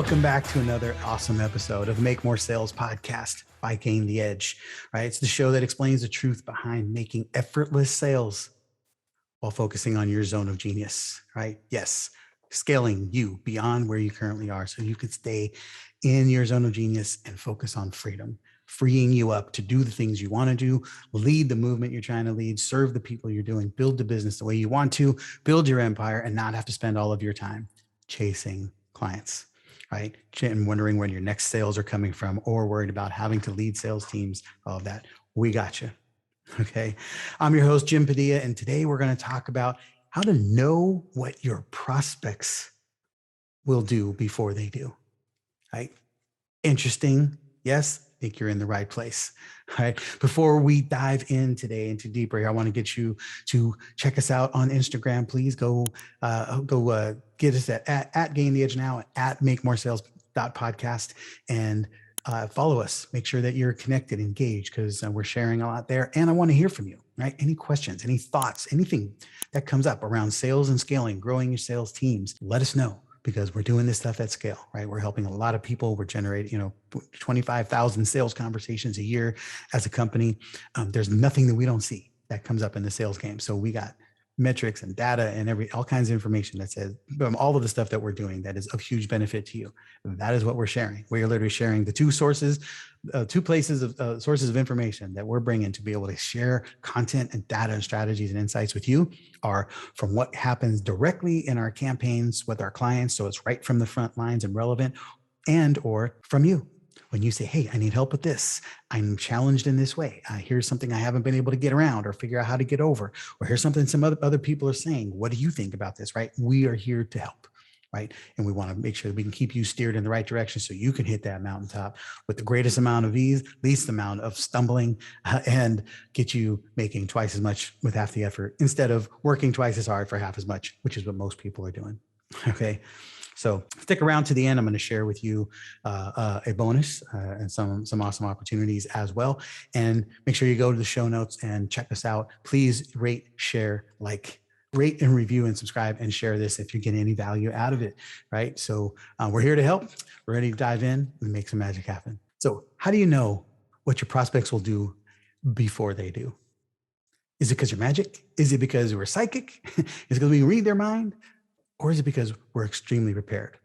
Welcome back to another awesome episode of Make More Sales podcast by Gain the Edge, right? It's the show that explains the truth behind making effortless sales while focusing on your zone of genius, right? Yes, scaling you beyond where you currently are so you could stay in your zone of genius and focus on freedom, freeing you up to do the things you want to do, lead the movement you're trying to lead, serve the people you're doing, build the business the way you want to, build your empire, and not have to spend all of your time chasing clients, right? And wondering when your next sales are coming from, or worried about having to lead sales teams, all of that. We got you. Okay. I'm your host, Jim Padilla, and today we're going to talk about how to know what your prospects will do before they do, right? Interesting. Yes, I think you're in the right place. All right. Before we dive in today into deeper here, I want to get you to check us out on Instagram. Please go get us at Gain the Edge Now, at MakeMoreSales.podcast, and follow us. Make sure that you're connected, engaged, because we're sharing a lot there. And I want to hear from you, right? Any questions, any thoughts, anything that comes up around sales and scaling, growing your sales teams, let us know, because we're doing this stuff at scale, right? We're helping a lot of people. We're generating, 25,000 sales conversations a year as a company. There's nothing that we don't see that comes up in the sales game. So we got metrics and data and all kinds of information that says all of the stuff that we're doing that is of huge benefit to you. That is what we're sharing. We are literally sharing the two sources of information that we're bringing to be able to share content and data and strategies and insights with you are from what happens directly in our campaigns with our clients. So it's right from the front lines and relevant, and or from you. When you say, hey, I need help with this, I'm challenged in this way. Here's something I haven't been able to get around or figure out how to get over, or here's something some other people are saying. What do you think about this, right? We are here to help, right? And we want to make sure that we can keep you steered in the right direction so you can hit that mountaintop with the greatest amount of ease, least amount of stumbling, and get you making twice as much with half the effort instead of working twice as hard for half as much, which is what most people are doing, okay? So stick around to the end. I'm going to share with you a bonus and some awesome opportunities as well. And make sure you go to the show notes and check us out. Please rate, share, rate and review and subscribe and share this if you get any value out of it, right? So we're here to help. We're ready to dive in and make some magic happen. So how do you know what your prospects will do before they do? Is it because you're magic? Is it because we're psychic? Is it because we can read their mind? Or is it because we're extremely prepared,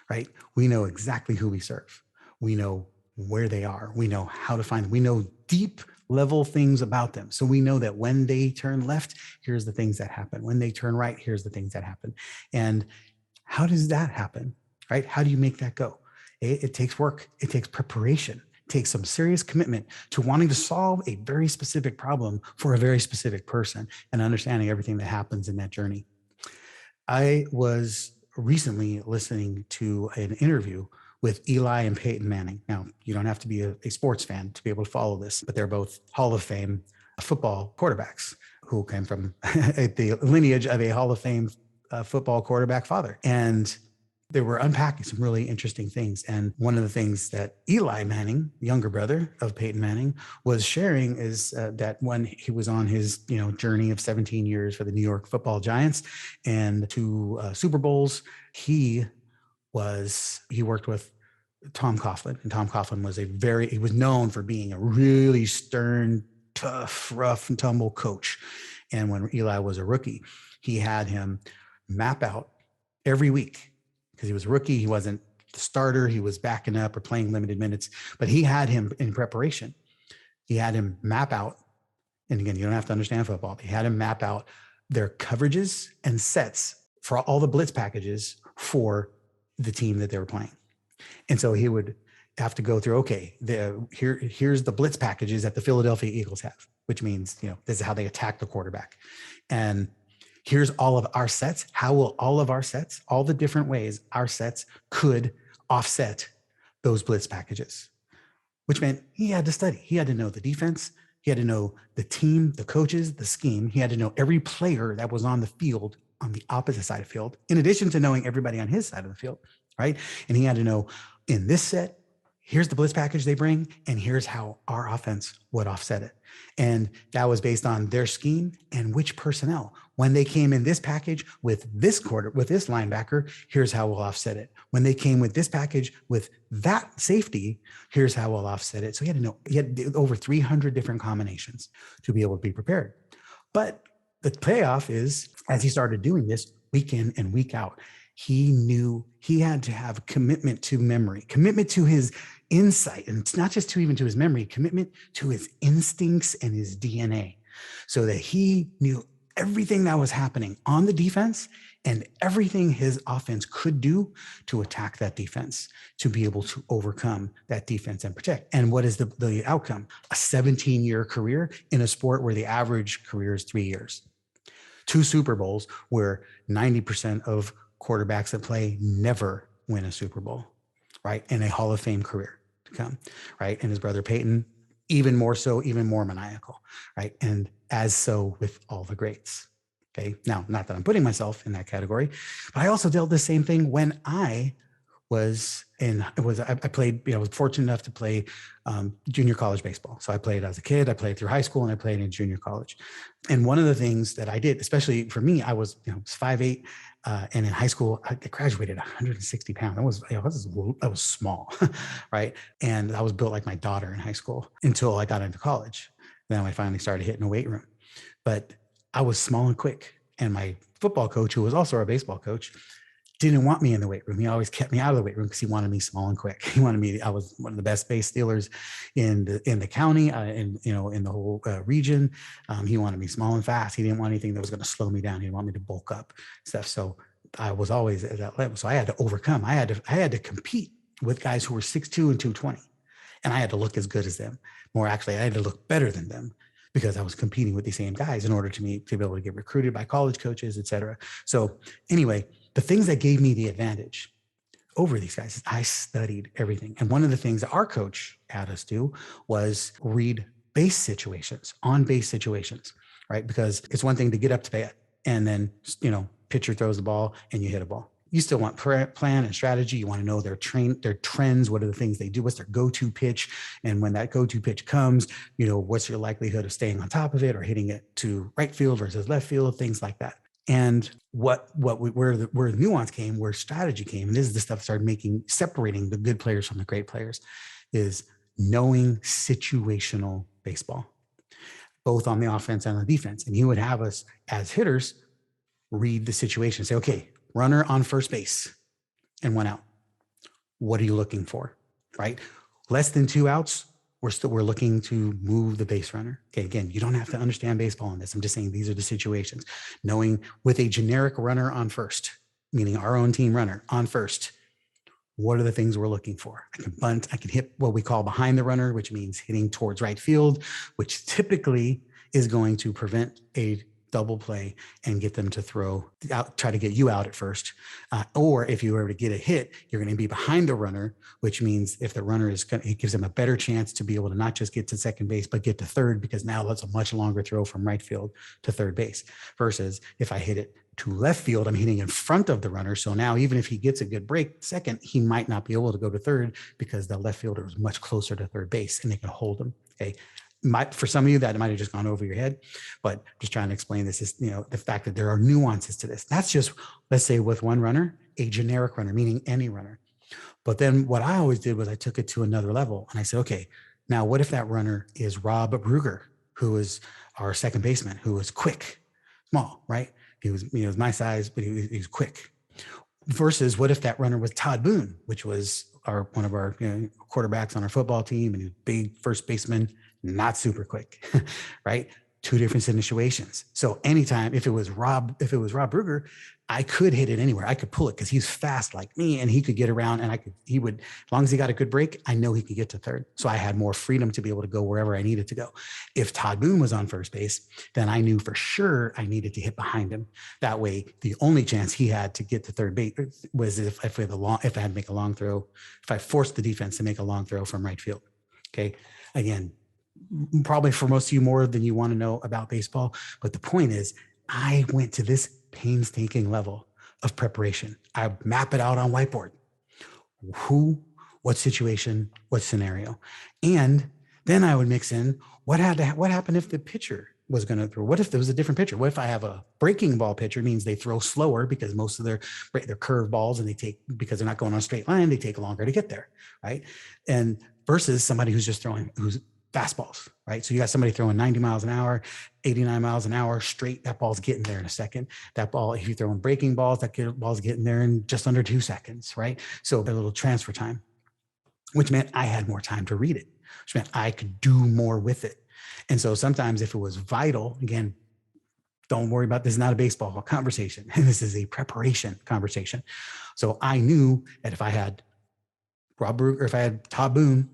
right? We know exactly who we serve. We know where they are. We know how to find them. We know deep level things about them. So we know that when they turn left, here's the things that happen. When they turn right, here's the things that happen. And how does that happen, right? How do you make that go? It takes work. It takes preparation. It takes some serious commitment to wanting to solve a very specific problem for a very specific person and understanding everything that happens in that journey. I was recently listening to an interview with Eli and Peyton Manning. Now, you don't have to be a sports fan to be able to follow this, but they're both Hall of Fame football quarterbacks who came from the lineage of a Hall of Fame football quarterback father. And they were unpacking some really interesting things. And one of the things that Eli Manning, younger brother of Peyton Manning, was sharing is that when he was on his journey of 17 years for the New York Football Giants and two Super Bowls, he worked with Tom Coughlin. And Tom Coughlin was he was known for being a really stern, tough, rough and tumble coach. And when Eli was a rookie, he had him map out every week, because he was a rookie. He wasn't the starter. He was backing up or playing limited minutes, but he had him in preparation. He had him map out. And again, you don't have to understand football. He had him map out their coverages and sets for all the blitz packages for the team that they were playing. And so he would have to go through, okay, here's the blitz packages that the Philadelphia Eagles have, which means, this is how they attack the quarterback. And here's all of our sets. How will all of our sets, all the different ways our sets could offset those blitz packages, which meant he had to study. He had to know the defense. He had to know the team, the coaches, the scheme. He had to know every player that was on the field on the opposite side of the field, in addition to knowing everybody on his side of the field, right? And he had to know in this set, here's the blitz package they bring, and here's how our offense would offset it. And that was based on their scheme and which personnel. When they came in this package with this linebacker, here's how we'll offset it. When they came with this package with that safety, here's how we'll offset it. So he had over 300 different combinations to be able to be prepared. But the payoff is, as he started doing this week in and week out, he knew he had to have commitment to memory, commitment to his insight. And it's not just to even to his memory, commitment to his instincts and his DNA, so that he knew everything that was happening on the defense and everything his offense could do to attack that defense, to be able to overcome that defense and protect. And what is the outcome? A 17-year career in a sport where the average career is 3 years. 2 Super Bowls where 90% of quarterbacks that play never win a Super Bowl, right? And a Hall of Fame career to come, right? And his brother Peyton, even more so, even more maniacal, right? And as so with all the greats. Okay. Now, not that I'm putting myself in that category, but I also dealt the same thing when I was I played, I was fortunate enough to play junior college baseball. So I played as a kid, I played through high school, and I played in junior college. And one of the things that I did, especially for me, I was 5'8", and in high school, I graduated 160 pounds. I was small, right? And I was built like my daughter in high school until I got into college. Then I finally started hitting the weight room. But I was small and quick. And my football coach, who was also our baseball coach, didn't want me in the weight room. He always kept me out of the weight room because he wanted me small and quick. He wanted me. I was one of the best base stealers in the county, in the whole region. He wanted me small and fast. He didn't want anything that was going to slow me down. He didn't want me to bulk up stuff. So I was always at that level. So I had to overcome. I had to compete with guys who were 6'2" and 220, and I had to look as good as them. More actually, I had to look better than them, because I was competing with these same guys in order to be able to get recruited by college coaches, et cetera. So anyway, the things that gave me the advantage over these guys is I studied everything. And one of the things that our coach had us do was read base situations, on base situations, right? Because it's one thing to get up to bat and then, pitcher throws the ball and you hit a ball. You still want plan and strategy. You want to know their trends. What are the things they do? What's their go-to pitch? And when that go-to pitch comes, what's your likelihood of staying on top of it or hitting it to right field versus left field, things like that. And where the nuance came, where strategy came, and this is the stuff that started separating the good players from the great players, is knowing situational baseball, both on the offense and the defense. And he would have us as hitters read the situation, say, okay, runner on first base and 1 out. What are you looking for? Right? Less than 2 outs, we're looking to move the base runner. Okay, again, you don't have to understand baseball on this. I'm just saying these are the situations. Knowing with a generic runner on first, meaning our own team runner on first, what are the things we're looking for? I can bunt, I can hit what we call behind the runner, which means hitting towards right field, which typically is going to prevent a double play and get them to throw out, try to get you out at first. Or if you were to get a hit, you're going to be behind the runner, which means if the runner it gives them a better chance to be able to not just get to second base, but get to third, because now that's a much longer throw from right field to third base. Versus if I hit it to left field, I'm hitting in front of the runner. So now even if he gets a good break second, he might not be able to go to third because the left fielder is much closer to third base and they can hold him. Okay. For some of you, that might have just gone over your head, but just trying to explain this is, the fact that there are nuances to this. That's just, let's say with one runner, a generic runner, meaning any runner. But then what I always did was I took it to another level and I said, okay, now what if that runner is Rob Ruger, who is our second baseman, who was quick, small, right? He was my size, but he was quick. Versus what if that runner was Todd Boone, which was one of our quarterbacks on our football team, and he was big first baseman, not super quick, right? Two different situations. So anytime, if it was Rob Ruger, I could hit it anywhere. I could pull it because he's fast like me, and he could get around, and he would, as long as he got a good break, I know he could get to third. So I had more freedom to be able to go wherever I needed to go. If Todd Boone was on first base, then I knew for sure I needed to hit behind him. That way, the only chance he had to get to third base was if I had to make a long throw, if I forced the defense to make a long throw from right field. Okay. Again, probably for most of you more than you want to know about baseball. But the point is, I went to this painstaking level of preparation. I map it out on whiteboard. Who what situation, what scenario. And then I would mix in what happened if the pitcher was going to throw. What if there was a different pitcher? What if I have a breaking ball pitcher, means they throw slower because most of their curve balls, and because they're not going on a straight line, they take longer to get there, right? And versus somebody who's fastballs, right? So you got somebody throwing 90 miles an hour, 89 miles an hour straight. That ball's getting there in a second. That ball, if you're throwing breaking balls, ball's getting there in just under 2 seconds, right? So a little transfer time, which meant I had more time to read it, which meant I could do more with it. And so sometimes if it was vital, again, don't worry about this, is not a baseball conversation. This is a preparation conversation. So I knew that if I had Rob Brugger, or if I had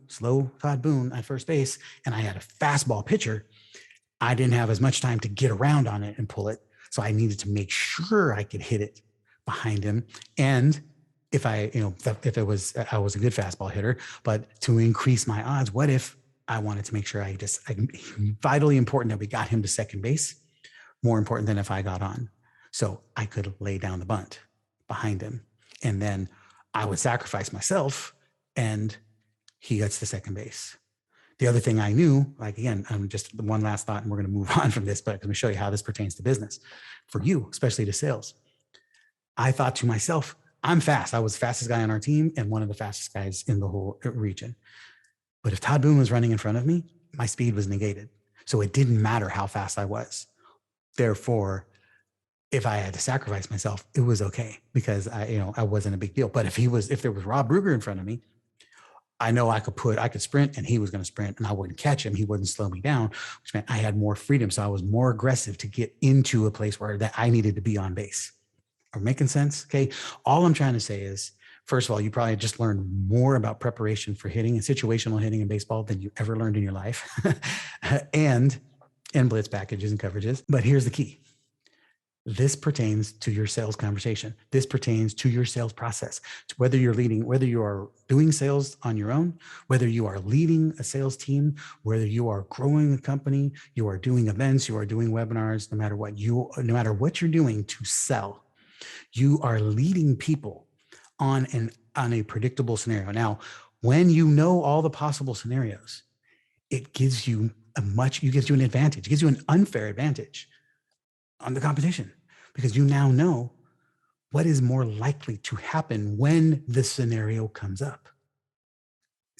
slow Todd Boone at first base, and I had a fastball pitcher, I didn't have as much time to get around on it and pull it. So I needed to make sure I could hit it behind him. And if I was a good fastball hitter, but to increase my odds, what if I wanted to make sure vitally important that we got him to second base, more important than if I got on. So I could lay down the bunt behind him, and then I would sacrifice myself and he gets to second base. The other thing I knew, like, again, just one last thought and we're going to move on from this, but let me show you how this pertains to business for you, especially to sales. I thought to myself, I'm fast. I was the fastest guy on our team and one of the fastest guys in the whole region. But if Todd Boone was running in front of me, my speed was negated. So it didn't matter how fast I was. Therefore, if I had to sacrifice myself, it was okay because I wasn't a big deal. But if there was Rob Brugger in front of me, I know I could sprint and he was going to sprint and I wouldn't catch him. He wouldn't slow me down, which meant I had more freedom. So I was more aggressive to get into a place where that I needed to be on base. Are making sense? Okay. All I'm trying to say is, first of all, you probably just learned more about preparation for hitting and situational hitting in baseball than you ever learned in your life, and blitz packages and coverages. But here's the key. This pertains to your sales conversation. This pertains to your sales process. To whether you are doing sales on your own, whether you are leading a sales team, whether you are growing a company, you are doing events, you are doing webinars, no matter what you're doing to sell, you are leading people on a predictable scenario. Now, when you know all the possible scenarios, it gives you an advantage. It gives you an unfair advantage on the competition because you now know what is more likely to happen when the scenario comes up.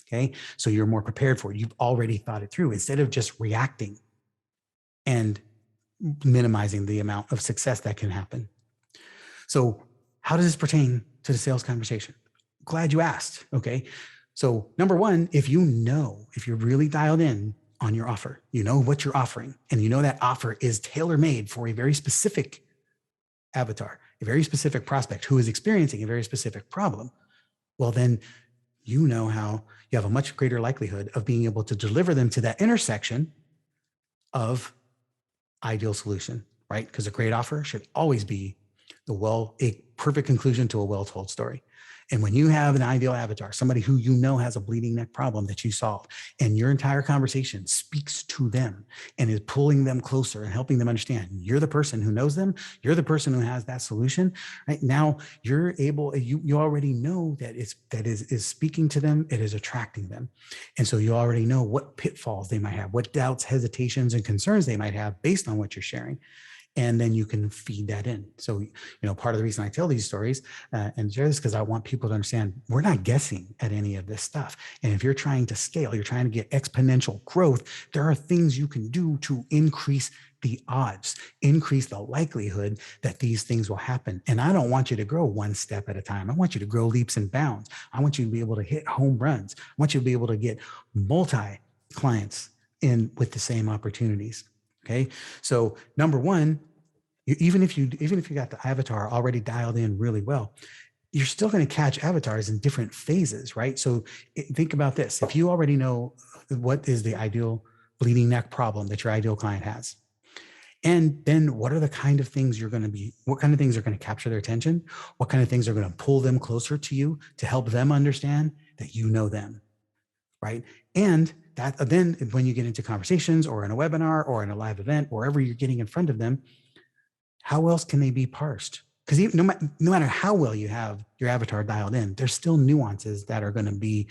Okay. So you're more prepared for it. You've already thought it through instead of just reacting and minimizing the amount of success that can happen. So how does this pertain to the sales conversation? Glad you asked. Okay. So number one, if you're really dialed in on your offer, you know what you're offering, and you know that offer is tailor-made for a very specific avatar, a very specific prospect who is experiencing a very specific problem, well, then you know how you have a much greater likelihood of being able to deliver them to that intersection of ideal solution, right? Because a great offer should always be a perfect conclusion to a well-told story. And when you have an ideal avatar, somebody who you know has a bleeding neck problem that you solve, and your entire conversation speaks to them and is pulling them closer and helping them understand you're the person who knows them, you're the person who has that solution, right? Now you're able, you already know that is speaking to them, it is attracting them. And so you already know what pitfalls they might have, what doubts, hesitations, and concerns they might have based on what you're sharing. And then you can feed that in. So, part of the reason I tell these stories and share this because I want people to understand we're not guessing at any of this stuff. And if you're trying to scale, you're trying to get exponential growth, there are things you can do to increase the odds, increase the likelihood that these things will happen. And I don't want you to grow one step at a time. I want you to grow leaps and bounds. I want you to be able to hit home runs. I want you to be able to get multi clients in with the same opportunities. Okay. So number one, even if you got the avatar already dialed in really well, you're still going to catch avatars in different phases, right? So think about this. If you already know what is the ideal bleeding neck problem that your ideal client has, and then what are the kind of things what kind of things are going to capture their attention? What kind of things are going to pull them closer to you to help them understand that you know them, right? And that then when you get into conversations or in a webinar or in a live event, wherever you're getting in front of them, how else can they be parsed? because no matter how well you have your avatar dialed in, there's still nuances that are going to be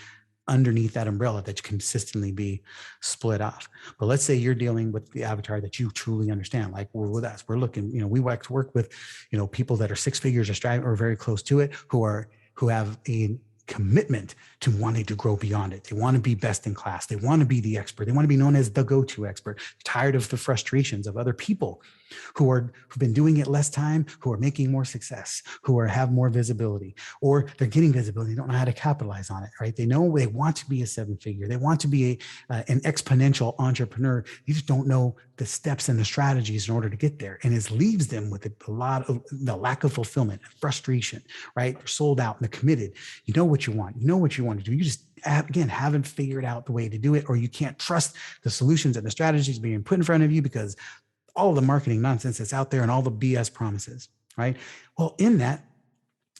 underneath that umbrella that can consistently be split off. But let's say you're dealing with the avatar that you truly understand. Like we're with us, we're looking, we work with, people that are six figures or striving or very close to it, who have a commitment to wanting to grow beyond it. They want to be best in class. They want to be the expert. They want to be known as the go-to expert. Tired of the frustrations of other people who've been doing it less time, who are making more success, have more visibility, or they're getting visibility. They don't know how to capitalize on it, right? They know they want to be a seven figure. They want to be an exponential entrepreneur. They just don't know the steps and the strategies in order to get there. And it leaves them with a lot of the lack of fulfillment, frustration, right? They're sold out and they're committed. You know what you want. You know what you want to do. You just, again, haven't figured out the way to do it, or you can't trust the solutions and the strategies being put in front of you because all the marketing nonsense that's out there and all the BS promises, right? Well, in that,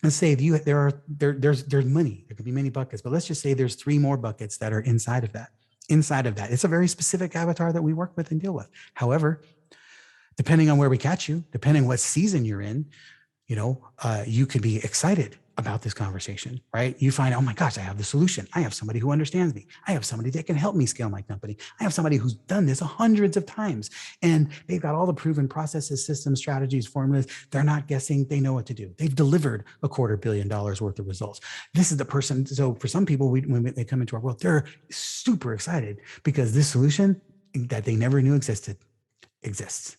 let's say there's money. There could be many buckets, but let's just say there's three more buckets that are inside of that. It's a very specific avatar that we work with and deal with. However, depending on where we catch you, depending what season you're in, you could be excited about this conversation, right? You find, oh my gosh, I have the solution. I have somebody who understands me. I have somebody that can help me scale my company. I have somebody who's done this hundreds of times, and they've got all the proven processes, systems, strategies, formulas. They're not guessing. They know what to do. They've delivered $250 million worth of results. This is the person. So for some people, when they come into our world, they're super excited because this solution that they never knew existed exists.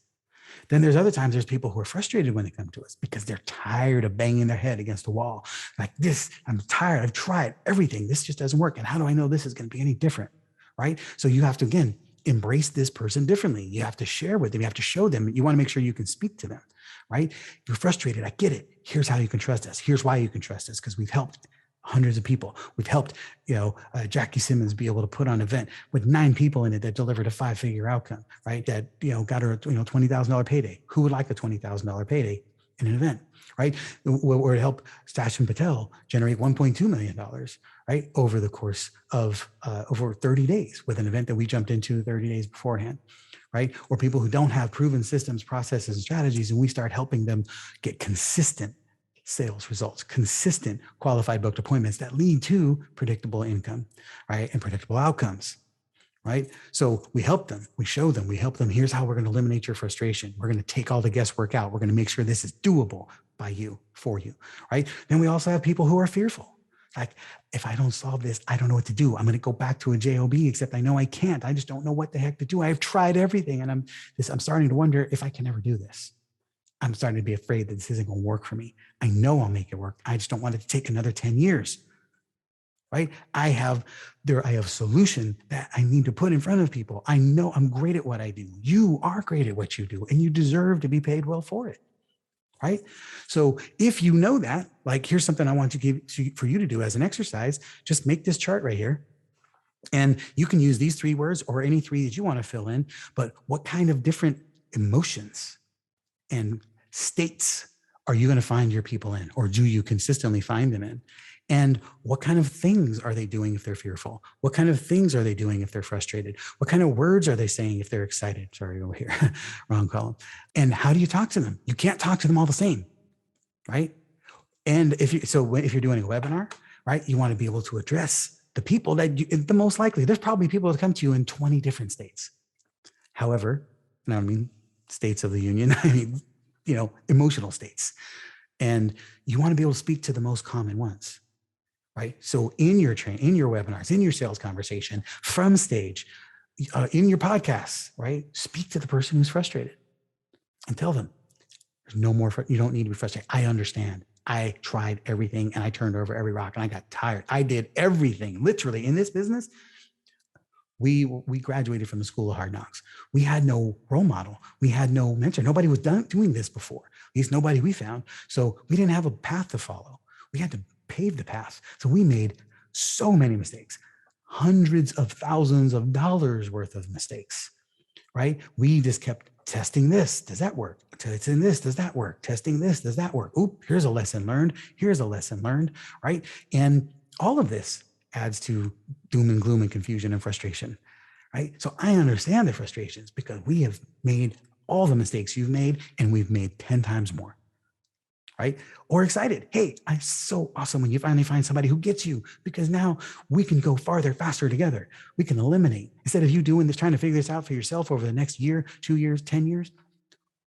Then there's other times there's people who are frustrated when they come to us because they're tired of banging their head against the wall. Like this, I'm tired. I've tried everything. This just doesn't work. And how do I know this is going to be any different? Right? So you have to, again, embrace this person differently. You have to share with them. You have to show them. You want to make sure you can speak to them, right? You're frustrated. I get it. Here's how you can trust us. Here's why you can trust us, because we've helped hundreds of people. We've helped, Jackie Simmons be able to put on an event with 9 people in it that delivered a 5-figure outcome, right? That, got her, $20,000 payday. Who would like a $20,000 payday in an event, right? Or to help Sachin Patel generate $1.2 million, right? Over the course of over 30 days with an event that we jumped into 30 days beforehand, right? Or people who don't have proven systems, processes, and strategies, and we start helping them get consistent sales results, consistent qualified booked appointments that lead to predictable income, right? And predictable outcomes, right? So we help them, we show them, we help them. Here's how we're going to eliminate your frustration. We're going to take all the guesswork out. We're going to make sure this is doable by you, for you, right? Then we also have people who are fearful. Like, if I don't solve this, I don't know what to do. I'm going to go back to a job, except I know I can't. I just don't know what the heck to do. I've tried everything, and I'm starting to wonder if I can ever do this. I'm starting to be afraid that this isn't going to work for me. I know I'll make it work. I just don't want it to take another 10 years, right? I have a solution that I need to put in front of people. I know I'm great at what I do. You are great at what you do, and you deserve to be paid well for it, right? So if you know that, like, here's something I want to give for you to do as an exercise. Just make this chart right here. And you can use these 3 words or any 3 that you want to fill in, but what kind of different emotions and states are you going to find your people in, or do you consistently find them in? And what kind of things are they doing if they're fearful? What kind of things are they doing if they're frustrated? What kind of words are they saying if they're excited? Sorry, over here, wrong column. And how do you talk to them? You can't talk to them all the same, right? And if you're doing a webinar, right, you want to be able to address the people that the most likely, there's probably people that come to you in 20 different states. However, and I mean states of the union, I mean, emotional states. And you want to be able to speak to the most common ones, right? So in your webinars, in your sales conversation, from stage, in your podcasts, right? Speak to the person who's frustrated and tell them, there's no more, you don't need to be frustrated. I understand. I tried everything and I turned over every rock and I got tired. I did everything literally in this business. We graduated from the School of Hard Knocks. We had no role model. We had no mentor. Nobody was doing this before. At least nobody we found. So we didn't have a path to follow. We had to pave the path. So we made so many mistakes, hundreds of thousands of dollars worth of mistakes, right? We just kept testing this. Does that work? Testing this. Does that work? Testing this. Does that work? Oop, here's a lesson learned. Here's a lesson learned, right? And all of this adds to doom and gloom and confusion and frustration, right? So I understand the frustrations because we have made all the mistakes you've made, and we've made 10 times more, right? Or excited. Hey, it's so awesome when you finally find somebody who gets you, because now we can go farther, faster together. We can eliminate, instead of you doing this, trying to figure this out for yourself over the next year, 2 years, 10 years,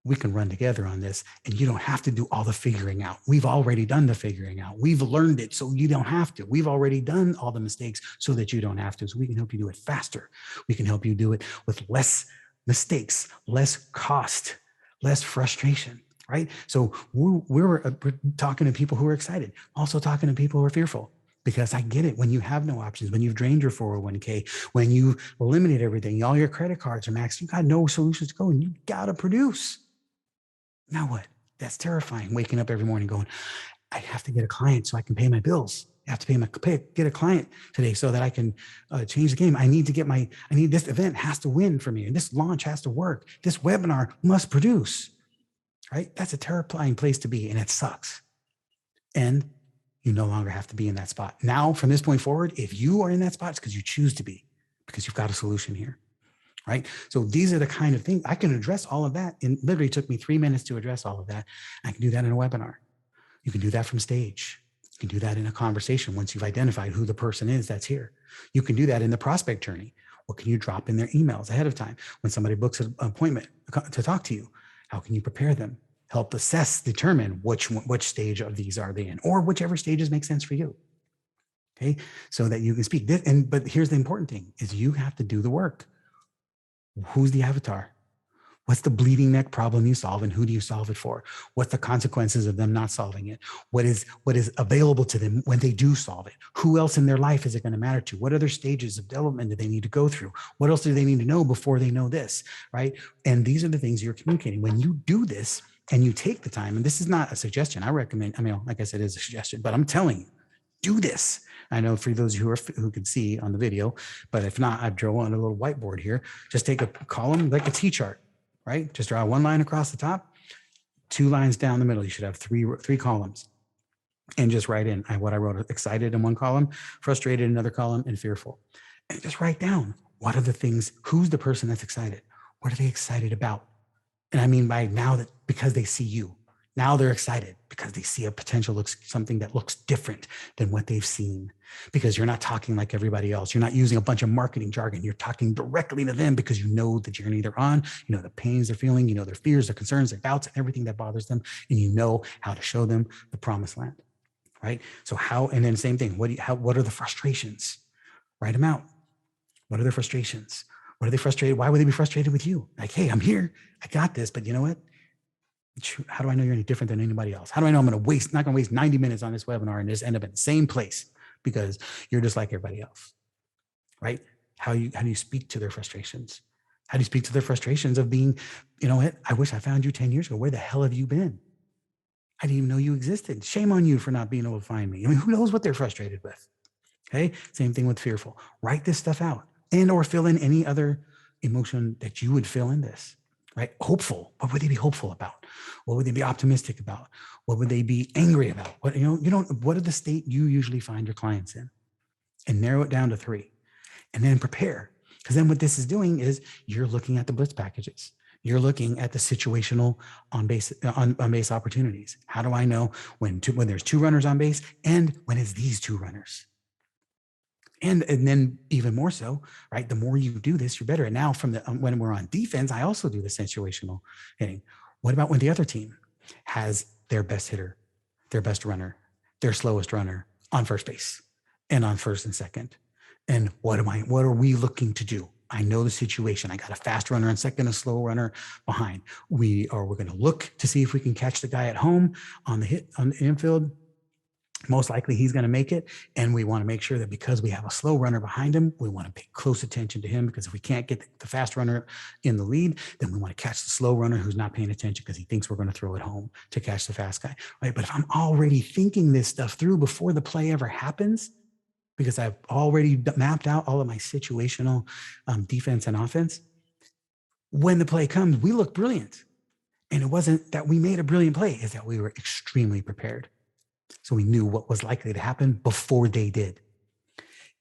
we can run together on this, and you don't have to do all the figuring out. We've already done the figuring out. We've learned it, so you don't have to. We've already done all the mistakes so that you don't have to. So we can help you do it faster. We can help you do it with less mistakes, less cost, less frustration, right? So we're talking to people who are excited, also talking to people who are fearful. Because I get it, when you have no options, when you've drained your 401k, when you eliminate everything, all your credit cards are maxed, you got no solutions to go, and you got to produce. Now what? That's terrifying. Waking up every morning going, I have to get a client so I can pay my bills. I have to get a client today so that I can change the game. I need this event has to win for me. And this launch has to work. This webinar must produce, right? That's a terrifying place to be, and it sucks. And you no longer have to be in that spot. Now, from this point forward, if you are in that spot, it's because you choose to be, because you've got a solution here. Right? So these are the kind of things I can address all of that. And literally took me 3 minutes to address all of that. I can do that in a webinar. You can do that from stage. You can do that in a conversation once you've identified who the person is that's here. You can do that in the prospect journey. What can you drop in their emails ahead of time? When somebody books an appointment to talk to you, how can you prepare them? Help assess, determine which stage of these are they in, or whichever stages make sense for you. Okay, so that you can speak. But here's the important thing: is you have to do the work. Who's the avatar? What's the bleeding neck problem you solve, and who do you solve it for? What's the consequences of them not solving it? What is available to them when they do solve it? Who else in their life is it going to matter to? What other stages of development do they need to go through? What else do they need to know before they know this, right? And these are the things you're communicating. When you do this and you take the time, and this is not a suggestion, I recommend, like I said, it is a suggestion, but I'm telling you, do this. I know for those who could see on the video, but if not, I've drawn on a little whiteboard here. Just take a column like a T-chart, right? Just draw one line across the top, 2 lines down the middle. You should have three columns, and just write in what I wrote: excited in one column, frustrated in another column, and fearful. And just write down, what are the things, who's the person that's excited? What are they excited about? And I mean by now, that because they see you. Now they're excited because they see a potential, something that looks different than what they've seen, because you're not talking like everybody else. You're not using a bunch of marketing jargon. You're talking directly to them because you know the journey they're on, you know the pains they're feeling, you know their fears, their concerns, their doubts, and everything that bothers them, and you know how to show them the promised land, right? So and then same thing, what are the frustrations? Write them out. What are their frustrations? What are they frustrated? Why would they be frustrated with you? Like, hey, I'm here, I got this, but you know what? How do I know you're any different than anybody else? How do I know I'm not going to waste 90 minutes on this webinar and just end up in the same place because you're just like everybody else, right? How do you speak to their frustrations? How do you speak to their frustrations of being, you know what? I wish I found you 10 years ago. Where the hell have you been? I didn't even know you existed. Shame on you for not being able to find me. I mean, who knows what they're frustrated with? Okay. Same thing with fearful. Write this stuff out, or fill in any other emotion that you would fill in this. Right? Hopeful. What would they be hopeful about? What would they be optimistic about? What would they be angry about? What are the state you usually find your clients in? And narrow it down to 3. And then prepare. Because then what this is doing is you're looking at the blitz packages. You're looking at the situational on base opportunities. How do I know when there's 2 runners on base and when it's these 2 runners? And then even more so, right? The more you do this, you're better. And now when we're on defense, I also do the situational hitting. What about when the other team has their best hitter, their best runner, their slowest runner on first base and on first and second? And what are we looking to do? I know the situation. I got a fast runner on second, a slow runner behind. We're going to look to see if we can catch the guy at home on the infield. Most likely he's going to make it. And we want to make sure that because we have a slow runner behind him, we want to pay close attention to him, because if we can't get the fast runner in the lead, then we want to catch the slow runner who's not paying attention because he thinks we're going to throw it home to catch the fast guy, right? But if I'm already thinking this stuff through before the play ever happens, because I've already mapped out all of my situational defense and offense, when the play comes, we look brilliant. And it wasn't that we made a brilliant play, it's that we were extremely prepared. So we knew what was likely to happen before they did.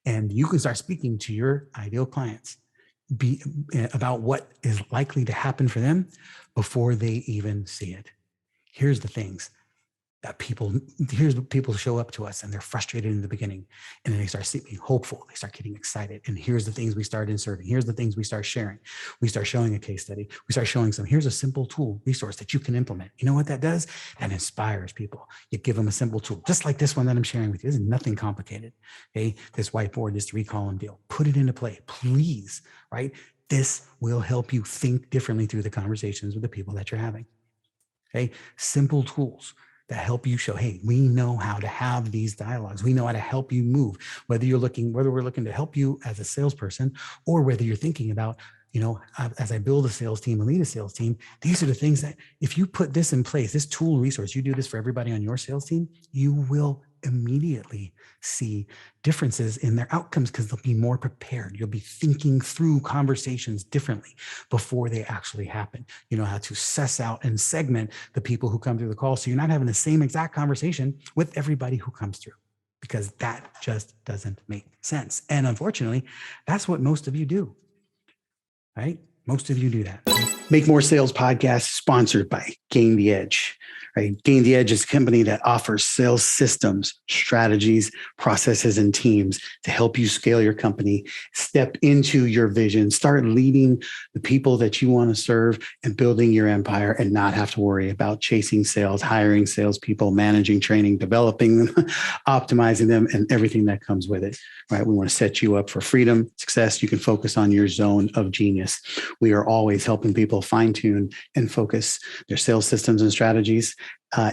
And you can start speaking to your ideal clients about what is likely to happen for them before they even see it. Here's the things. that here's what people show up to us and they're frustrated in the beginning, and then they start being hopeful. They start getting excited. And here's the things we start inserting. Here's the things we start sharing. We start showing a case study. We start showing here's a simple tool resource that you can implement. You know what that does? That inspires people. You give them a simple tool, just like this one that I'm sharing with you. This is nothing complicated. Okay. This whiteboard, this 3-column deal, put it into play, please. Right. This will help you think differently through the conversations with the people that you're having. Okay. Simple tools that help you show, hey, we know how to have these dialogues. We know how to help you move, whether we're looking to help you as a salesperson, or whether you're thinking about, as I build a sales team and lead a sales team, these are the things that if you put this in place, this tool resource, you do this for everybody on your sales team, you will immediately see differences in their outcomes because they'll be more prepared. You'll be thinking through conversations differently before they actually happen. You know how to suss out and segment the people who come through the call, so you're not having the same exact conversation with everybody who comes through, because that just doesn't make sense. And unfortunately, that's what most of you do, right? Most of you do that. Make More Sales podcast sponsored by Gain the Edge. Right? Gain the Edge is a company that offers sales systems, strategies, processes, and teams to help you scale your company, step into your vision, start leading the people that you want to serve, and building your empire, and not have to worry about chasing sales, hiring salespeople, managing, training, developing them, optimizing them, and everything that comes with it. Right? We want to set you up for freedom, success. You can focus on your zone of genius. We are always helping people fine tune and focus their sales systems and strategies,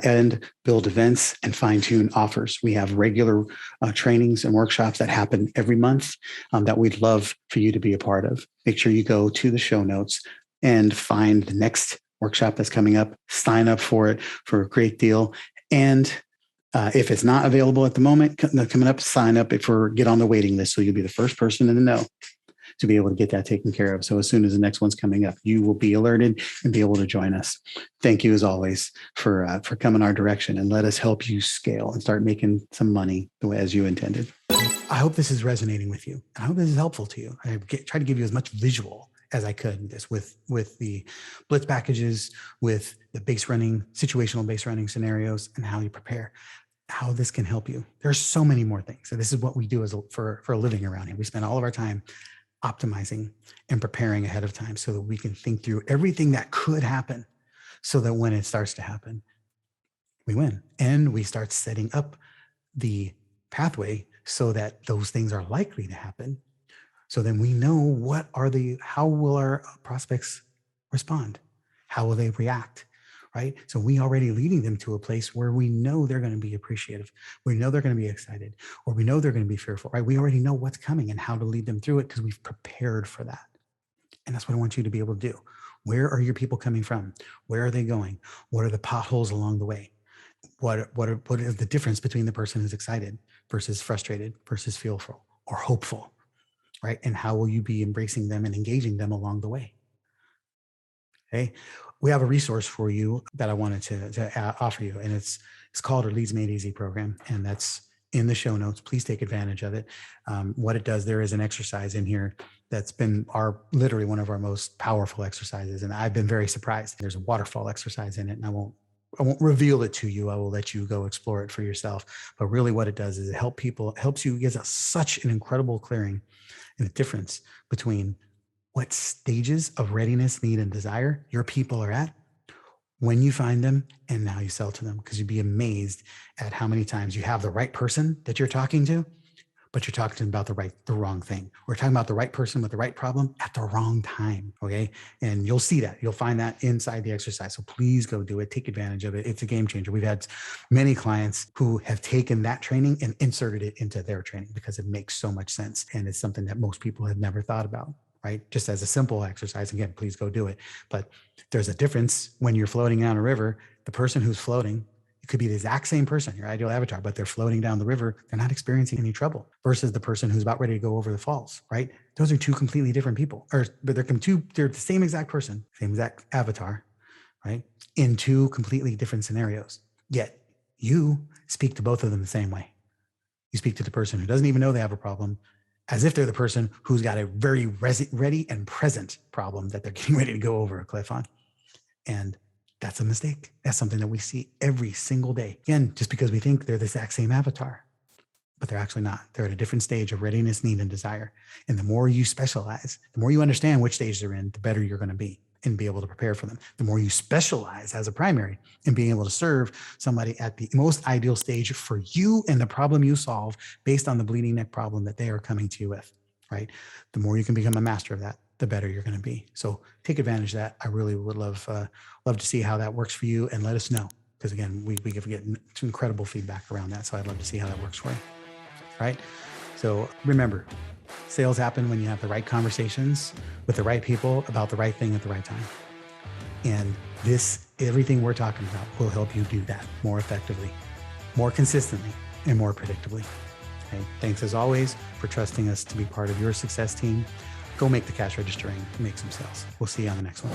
and build events and fine tune offers. We have regular trainings and workshops that happen every month that we'd love for you to be a part of. Make sure you go to the show notes and find the next workshop that's coming up, sign up for it for a great deal. And if it's not available at the moment, coming up, sign up get on the waiting list. So you'll be the first person in the know to be able to get that taken care of. So as soon as the next one's coming up, you will be alerted and be able to join us. Thank you as always for coming our direction, and let us help you scale and start making some money the way as you intended. I hope this is resonating with you. I hope this is helpful to you. I try to give you as much visual as I could with the blitz packages, with the situational base running scenarios, and how you prepare, how this can help you. There's so many more things. So this is what we do for a living around here. We spend all of our time optimizing and preparing ahead of time so that we can think through everything that could happen, so that when it starts to happen, we win. And we start setting up the pathway so that those things are likely to happen. So then we know how will our prospects respond? How will they react? Right? So we already leading them to a place where we know they're going to be appreciative. We know they're going to be excited, or we know they're going to be fearful, right? We already know what's coming and how to lead them through it because we've prepared for that. And that's what I want you to be able to do. Where are your people coming from? Where are they going? What are the potholes along the way? What is the difference between the person who's excited versus frustrated versus fearful or hopeful, right? And how will you be embracing them and engaging them along the way? Okay. We have a resource for you that I wanted to offer you, and it's called our Leads Made Easy program, and that's in the show notes. Please take advantage of it. What it does, there is an exercise in here that's been literally one of our most powerful exercises, and I've been very surprised. There's a waterfall exercise in it, and I won't reveal it to you. I will let you go explore it for yourself. But really, what it does is it helps you, gives us such an incredible clearing and a difference between what stages of readiness, need, and desire your people are at when you find them and now you sell to them. Because you'd be amazed at how many times you have the right person that you're talking to, but you're talking to them about the wrong thing. We're talking about the right person with the right problem at the wrong time. Okay. And you'll see that. You'll find that inside the exercise. So please go do it. Take advantage of it. It's a game changer. We've had many clients who have taken that training and inserted it into their training because it makes so much sense. And it's something that most people have never thought about. Right? Just as a simple exercise. Again, please go do it. But there's a difference when you're floating down a river. The person who's floating, it could be the exact same person, your ideal avatar, but they're floating down the river. They're not experiencing any trouble versus the person who's about ready to go over the falls, right? Those are two completely different people, but they're the same exact person, same exact avatar, right? In two completely different scenarios. Yet you speak to both of them the same way. You speak to the person who doesn't even know they have a problem as if they're the person who's got a very ready and present problem that they're getting ready to go over a cliff on. And That's a mistake. That's something that we see every single day. Again, just because we think they're the exact same avatar, but they're actually not. They're at a different stage of readiness, need, and desire. And the more you specialize, the more you understand which stage they're in, the better you're going to be and be able to prepare for them. The more you specialize as a primary and being able to serve somebody at the most ideal stage for you and the problem you solve based on the bleeding neck problem that they are coming to you with, right? The more you can become a master of that, the better you're going to be. So take advantage of that. I really would love to see how that works for you, and let us know. Because again, we get incredible feedback around that. So I'd love to see how that works for you. Right? So remember, sales happen when you have the right conversations with the right people about the right thing at the right time. And everything we're talking about will help you do that more effectively, more consistently, and more predictably. Okay? Thanks as always for trusting us to be part of your success team. Go make the cash registering and make some sales. We'll see you on the next one.